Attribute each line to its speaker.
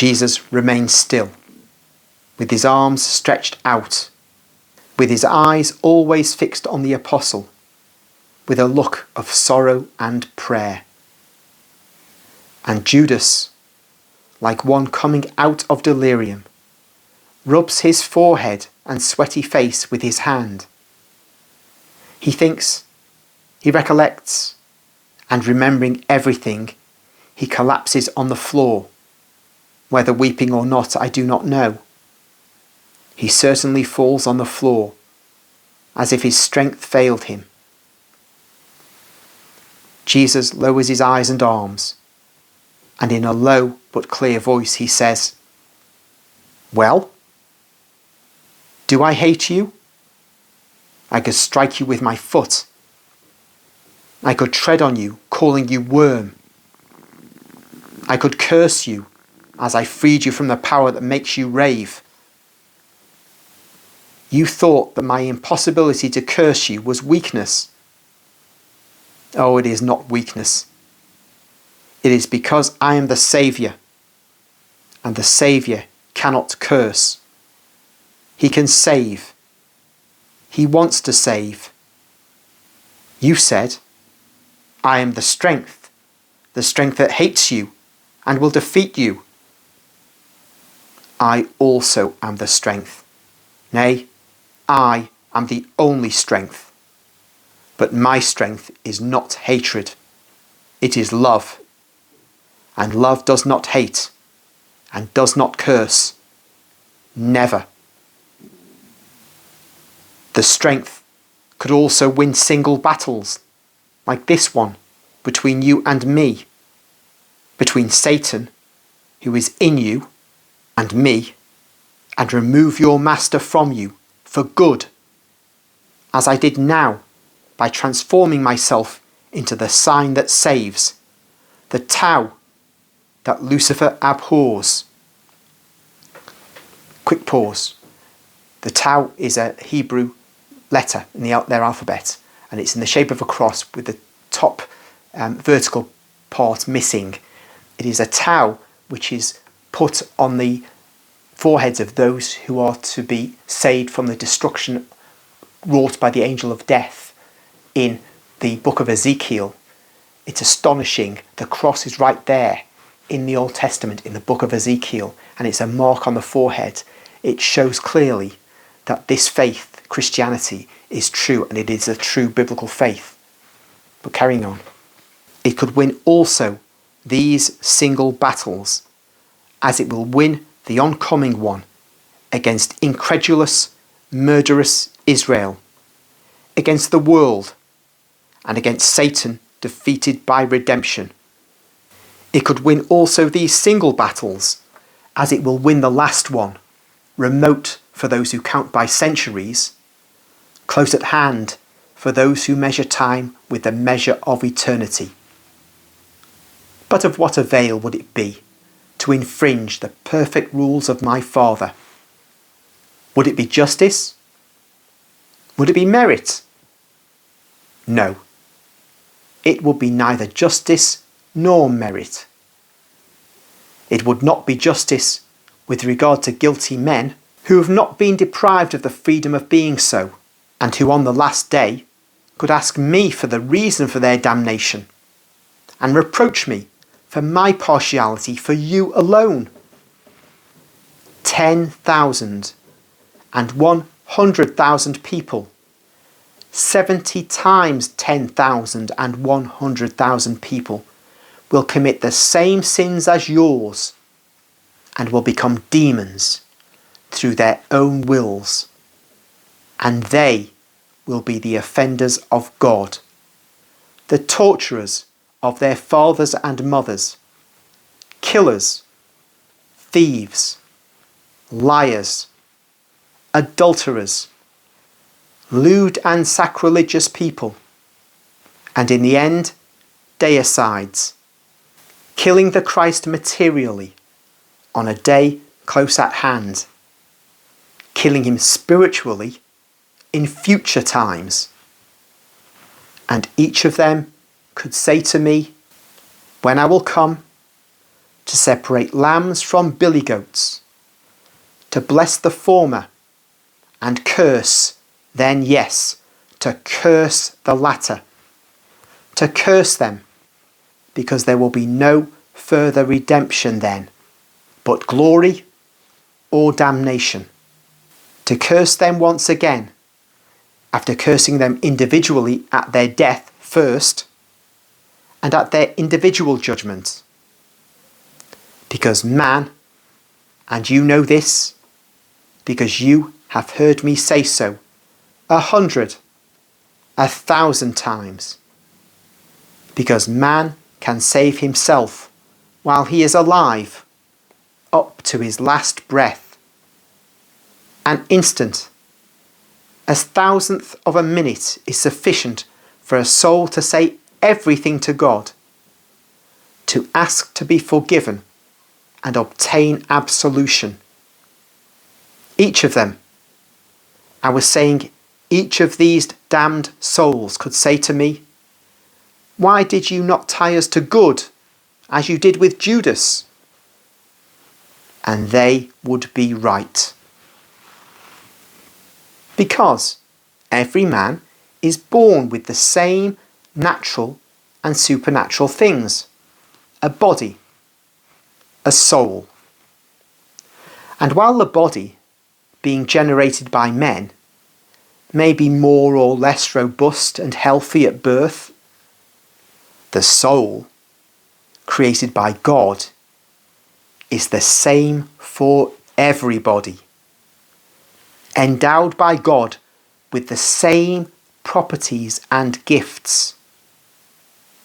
Speaker 1: Jesus remains still, with his arms stretched out, with his eyes always fixed on the apostle, with a look of sorrow and prayer. And Judas, like one coming out of delirium, rubs his forehead and sweaty face with his hand. He thinks, he recollects, and remembering everything, he collapses on the floor. Whether weeping or not, I do not know. He certainly falls on the floor, as if his strength failed him. Jesus lowers his eyes and arms, and in a low but clear voice he says, "Well? Do I hate you? I could strike you with my foot. I could tread on you, calling you worm. I could curse you as I freed you from the power that makes you rave. You thought that my impossibility to curse you was weakness. Oh, it is not weakness. It is because I am the Saviour, and the Saviour cannot curse. He can save. He wants to save. You said, I am the strength that hates you and will defeat you. I also am the strength. Nay, I am the only strength. But my strength is not hatred. It is love. And love does not hate and does not curse. Never. The strength could also win single battles, like this one, between you and me, between Satan, who is in you, and me, and remove your master from you for good, as I did now by transforming myself into the sign that saves, the Tau that Lucifer abhors. Quick pause. The Tau is a Hebrew letter in their alphabet, and it's in the shape of a cross with the top vertical part missing. It is a Tau which is put on the foreheads of those who are to be saved from the destruction wrought by the angel of death in the book of Ezekiel. It's astonishing. The cross is right there in the Old Testament in the book of Ezekiel, and it's a mark on the forehead. It shows clearly that this faith, Christianity, is true, and it is a true biblical faith. But carrying on. It could win also these single battles, as it will win the oncoming one against incredulous, murderous Israel, against the world, and against Satan defeated by redemption. It could win also these single battles, as it will win the last one, remote for those who count by centuries, close at hand for those who measure time with the measure of eternity. But of what avail would it be to infringe the perfect rules of my Father? Would it be justice? Would it be merit? No. It would be neither justice nor merit. It would not be justice with regard to guilty men who have not been deprived of the freedom of being so, and who on the last day could ask me for the reason for their damnation, and reproach me for my partiality for you alone. 10,000 and 100,000 people, 70 times 10,000 and 100,000 people will commit the same sins as yours and will become demons through their own wills, and they will be the offenders of God, the torturers of their fathers and mothers, killers, thieves, liars, adulterers, lewd and sacrilegious people, and in the end, deicides, killing the Christ materially on a day close at hand, killing him spiritually in future times. And each of them could say to me, when I will come to separate lambs from billy goats, to bless the former, and curse, then yes, to curse the latter, to curse them, because there will be no further redemption then, but glory or damnation. To curse them once again, after cursing them individually at their death first, and at their individual judgment. Because man, and you know this, because you have heard me say so 100, 1,000 times, because man can save himself while he is alive, up to his last breath. An instant, a thousandth of a minute is sufficient for a soul to say everything to God, to ask to be forgiven and obtain absolution. Each of them, I was saying, each of these damned souls could say to me, "Why did you not tie us to good, as you did with Judas?" And they would be right. Because every man is born with the same natural and supernatural things: a body, a soul. And while the body, being generated by men, may be more or less robust and healthy at birth, the soul, created by God, is the same for everybody, endowed by God with the same properties and gifts.